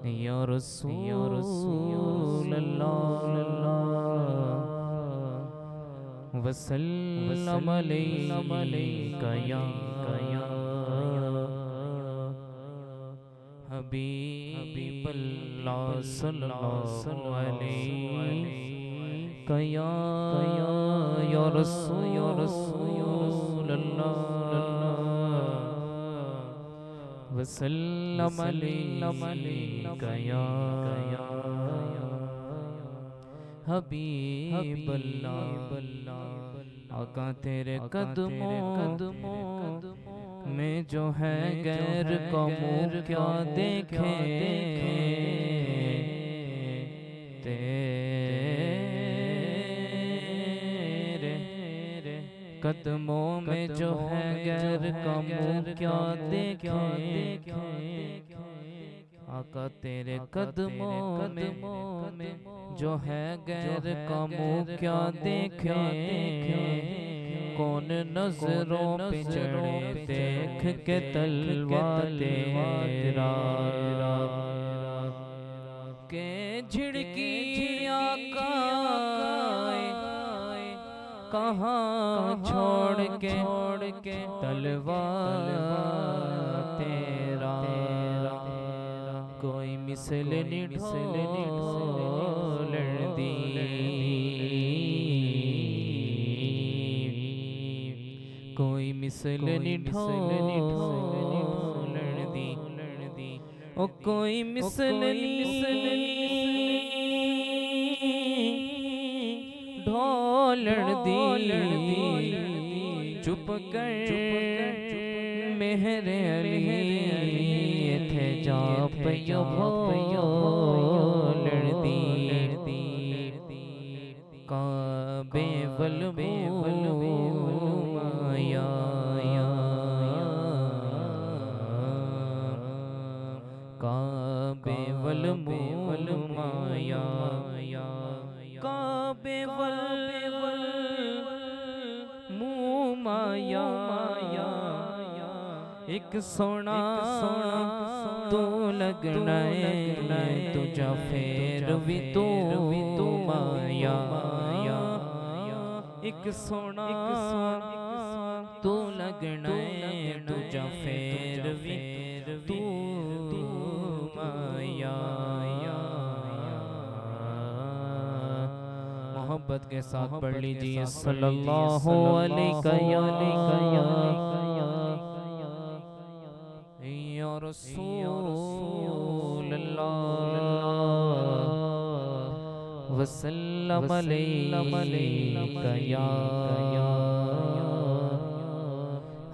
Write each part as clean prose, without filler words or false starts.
या रसूल अल्लाह वसल्लम अलैका या हबीब अल्लाह सल्लल्लाहु अलैका या रसूल अल्लाह वसल्लम अलैका या हबीब अल्लाह। आका तेरे कदमों में जो है गैर का मुँह क्या देखे, तेरे कदमों में जो है गैर का मुँह क्या देखे। आका तेरे कदमों में जो है गैर का मुँह क्या देखे। कौन नजरों पे चढ़े देख के तलवा तेरा के झिड़की आका कहाँ छोड़ के तलवा तेरा। कोई मिसल ढोल दी, कोई मिसल ढोल दी, ओ कोई मिसल ढोल दी। चुप कर मेहरे अली थे जा पयो भोल दी। काबे वल माया काबे वल माया काबे वल माया। एक सोना तू लगना है तुझा फेर भी तू माया। एक सोना तू लगना है तुझा फेर भी तू माया। मोहब्बत के साथ पढ़ लीजिए सल्लल्लाहु अलैहि या रसूल अल्लाह वसल्लम अलैका या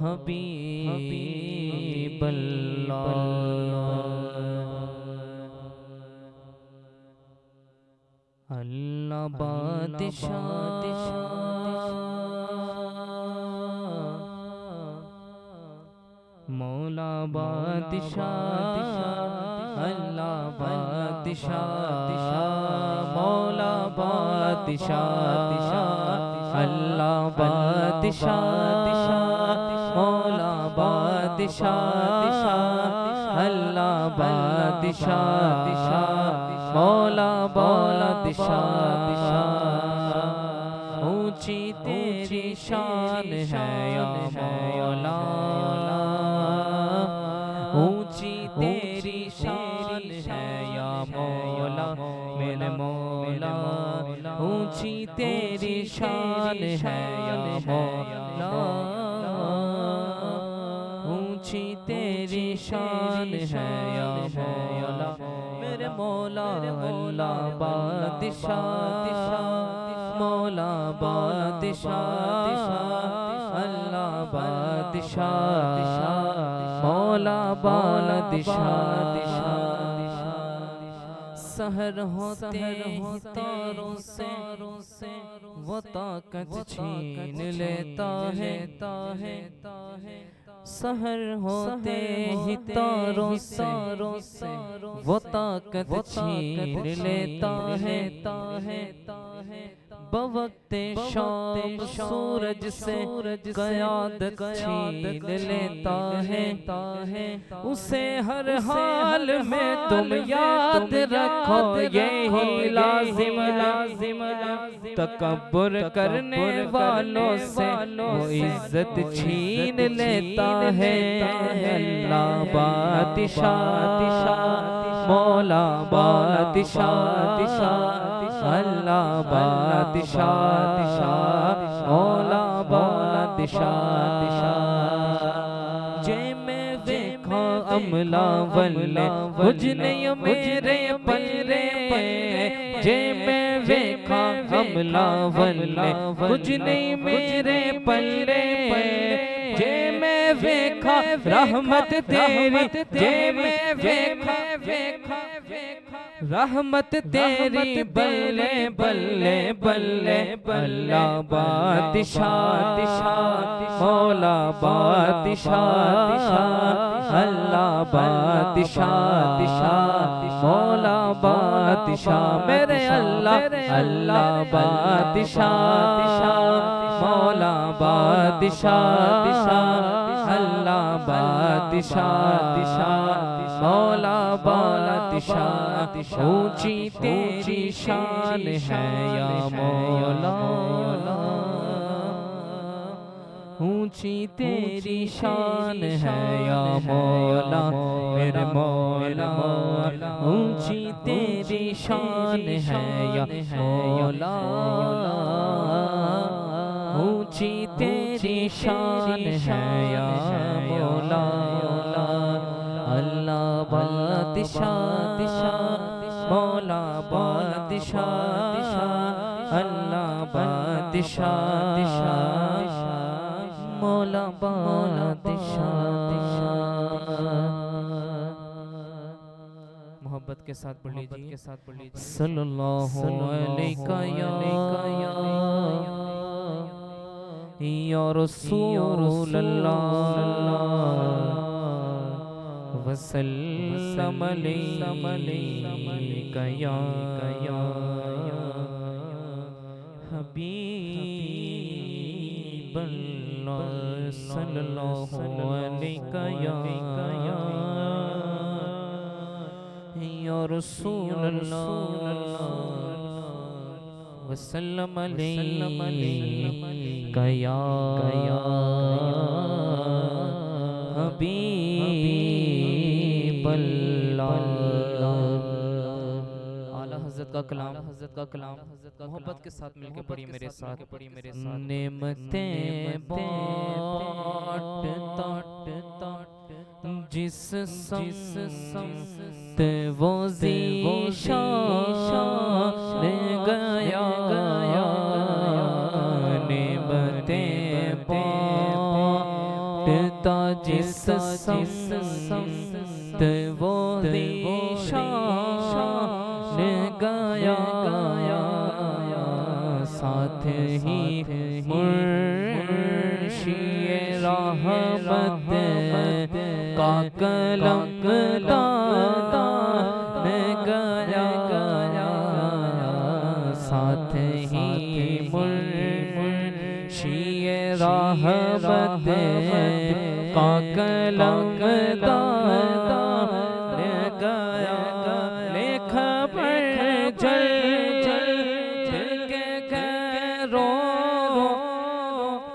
हबीब अल्लाह। अल्लाह बादशाह मौला बादशाह अल्लाह बादशाह मौला बादशाह अल्लाह बादशाह मौला बादशाह अल्लाह बादशाह मौला बादशाह। ऊंची तेरी शान है या मौला, ऊंची तेरी शान है या मौला मेरे मौला। ऊंची तेरी शान है या मौला, ऊंची तेरी शान है या मौला मेरे मौला। अल्लाह बादशाह मौला बादशाह अल्लाह बादशाह मौला बादशाह। सहर होते तारों से वो ताकत छीन लेता है। सहर होते ही तारों से वो ताकत छीन लेता है। बवक्ते शाम सूरज से क़यादत छीन लेता है, उसे हर हाल में तुम याद रखो, यही लाजिम तकब्बुर करने वालों से वो इज्जत छीन लेता है। अल्लाह बादशाह मौला बादशाह, अल्लाह बादशाह मौला बादशाह। जे मैं देखा अमला वल्ले कुछ नहीं मेरे पल्ले, जे मैं देखा अमला वल्ले कुछ नहीं मेरे पल्ले, जे मैं देखा रहमत तेरी, जे मैं देखा रहमत तेरी बल्ले बल्ले बल्ले। अल्लाह बादशाह मौला बादशाह, अल्लाह बादशाह मौला बादशाह। मेरे अल्लाह अल्लाह बादशाह मौला बादशाह, अल्लाह बादशाह मौला बादशाह। ऊंची तेरी शान है या मौला, ऊंची तेरी शान है या मौला मेरे मौला, ऊंची तेरी शान है या मौला, ऊंची तेरी शान है या मौला। अल्लाह बादशाह मौला बादशाह, अल्लाह बादशाह मौला बादशाह। मोहब्बत के साथ पढ़ लीजिए सल्लल्लाहु अलैहि या रसूल अल्लाह वसल्लम अलैका या हबीब अल्लाह सल्लल्लाहु अलैका या रसूल अल्लाह वसल्लम अलैका या हबीब आला हज़रत का कलाम, मोहब्बत के साथ मिलके पढ़ी मेरे साथ। नेमतें बाँटता जिस समत वो ज़ीशान गया, नेमतें बाँटता जिस समत वो ज़ीशान गया, साथ ही मुर्शिए रहमत का कलंक दान गया, साथ ही मुर्शिए रहमत का कलंक दान गया। लेख पर जल के गैरों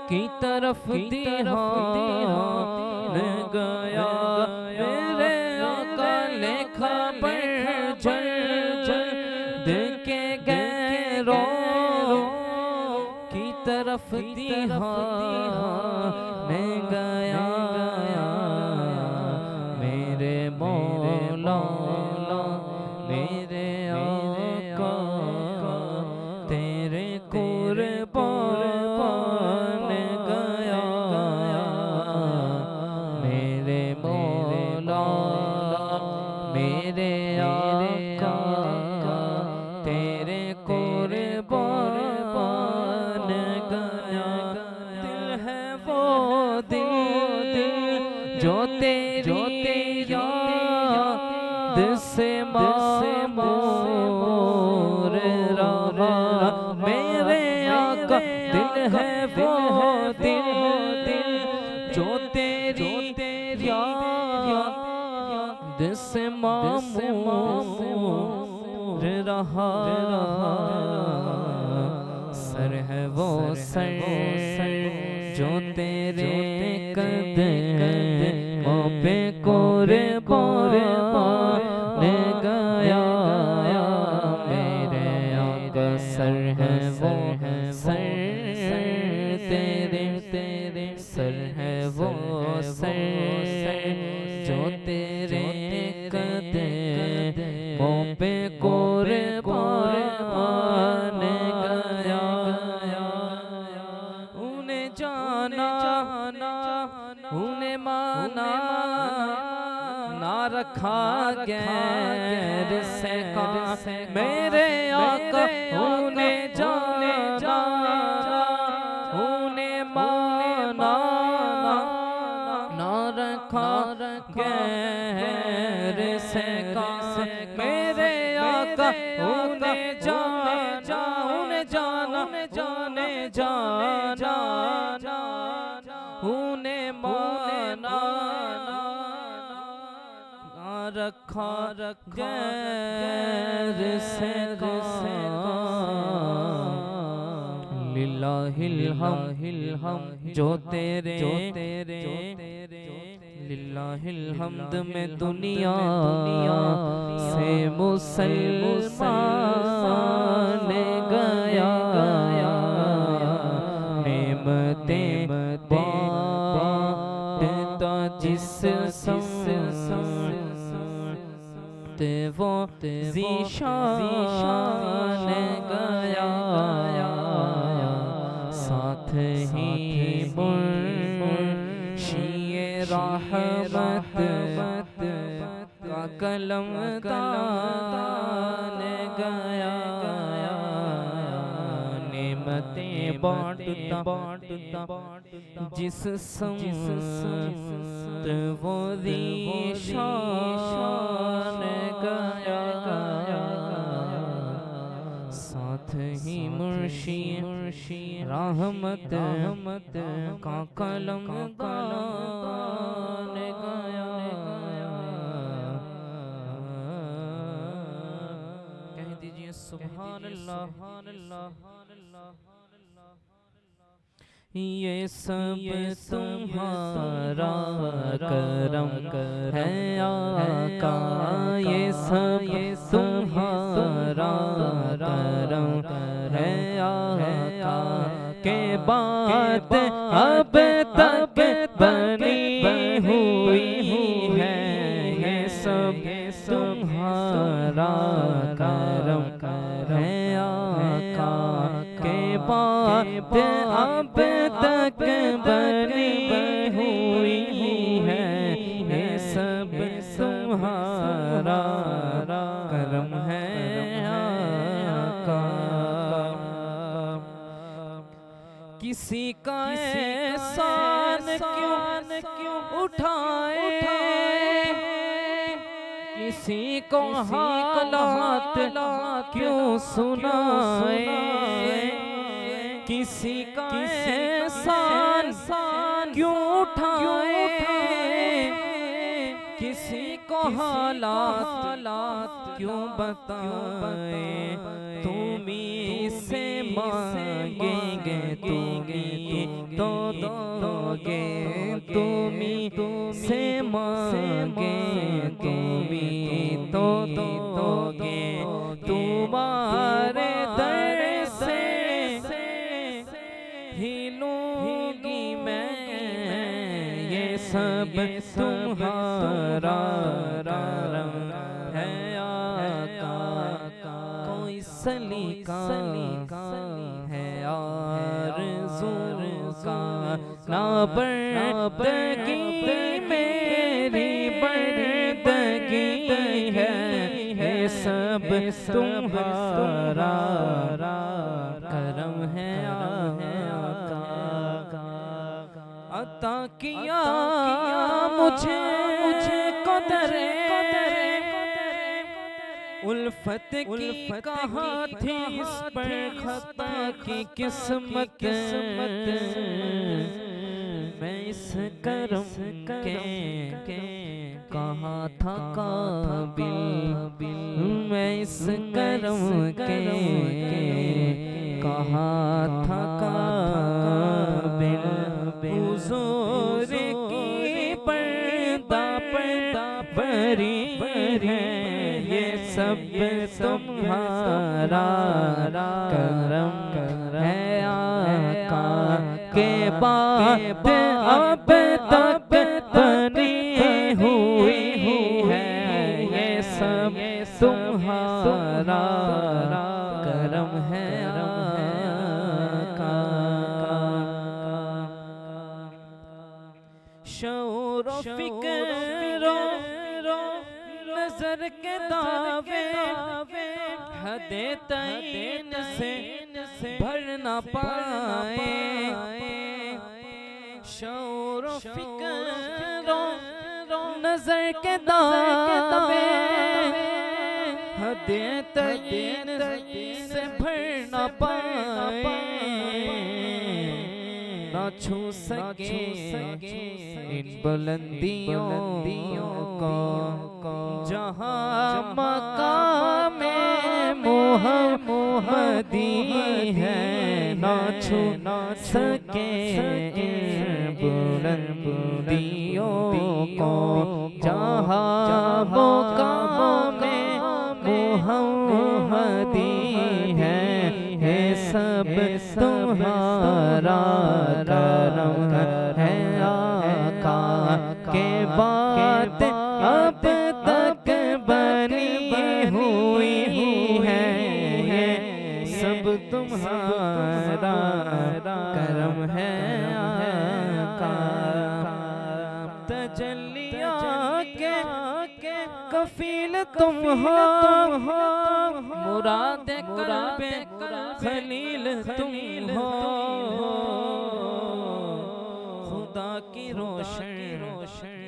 की तरफ ध्यान गया, मेरे आका लेखा पर जल के गैरों की तरफ ध्यान गया, मेरे मौला मेरे आका तेरे कुर्बान गया, मेरे मौला मेरे आका तेरे कुर्बान गया। दिल है वो दिल जो तेरी याद से मामूर रहा, मेरे है वो दिल जो तेरी याद से मामूर रहा। सर है वो सर जो तेरे कदमों पे कुर्बान गया। मेरे आका सर है वो सर तेरे सर है वो सर जो तेरे कदमों पे कुर्बान गया। उन्हें जाना उन्हें माना ना रखा गैर से का। मेरे आका उन्हें जाना उन्हें माना ना रखा गैर से का। मेरे आका उन्हें जाना उन्हें जाना उन्हें माना रखा गैर से का। लिल्लाहिल हम जो तेरे लिल्लाहिल हम्द में दुनिया से मुसलमान गया। नेमतें बांटता जिस ते वो ज़ीशान गया। साथ ही मुर्शिए रहमत का कलम तान गया। नेमतें बांटता जिस समत वो ज़ीशान गया। साथ ही मुर्शी रहमत का कलम तान गया। कह दीजिए सुभान अल्लाह। ये सब तुम्हारा करम है आका। ये सब तुम्हारा करम है आका। के बात अब तक बनी हुई है। ये सब तुम्हारा करम है आका। के बात अब तक बनी हुई है। ये सब तुम्हारा करम है आका। किसी का एहसान क्यों उठाए। किसी को हालात क्यों सुनाए। किसी का एहसान क्यों उठाए। किसी को हालात क्यों बताए। तुम्हीं से मांगेंगे तुम्हीं तो दोगे। तुम्हीं से मांगेंगे तुम्हीं तो दोगे। तुम्हारे दर से ही लूंगी मैं। ये सब तुम्हारा करम है आका। कोई सलीका है आरज़ू का ना बर्दगी मेरी बर्दगी है। ये सब तुम्हारा करम है आका। अता किया मुझे कदरे उल्फत की कहाँ थी इस पर खता की किस्मत, मैं इस करम के कहाँ था काबिल, मैं इस करम के कहाँ था काबिल। हुजूर की पर्दा बरी है, ये सब तुम्हारा करम है आका के बाद अब तक बनी हुई है, ये सब तुम्हारा करम है आका। शऊर फिक्रो नजर के दावे हदे तईन से भर न पाए। शऊर फिक्रो नजर के दावे हदे तईन से भर न पाए। ना छू सके इन बुलंदियों को जहाँ मकाम मोहम्मदी है। ना छू सके इन बुलंदियों को जहाँ मकाम मोहम्मदी है। सब तुम्हारा करम है आका के बाद अब तक बनी हुई है, सब तुम्हारा करम है आका। तजल्लिया के कफील तुम हो, मुराद कल्बे खलील तुम हो। खुदा की रोशन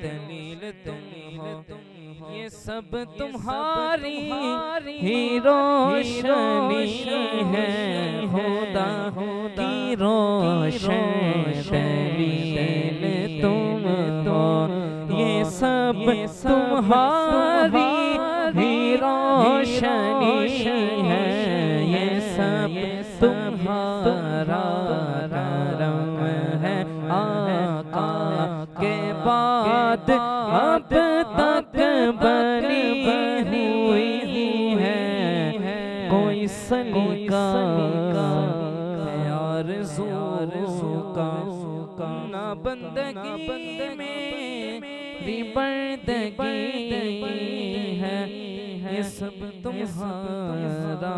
दलील तुम हो, ये सब तुम्हारी ही रोशनी है। खुदा की रोशन दलील तुम हो, ये सब तुम्हारी ही रोशनी है। ये सब तुम्हारा करम है आका के बाद अब तक बनी हुई है। कोई सलीका आरज़ू का ना बंदगी में बंदगी है, ये सब तुम्हारा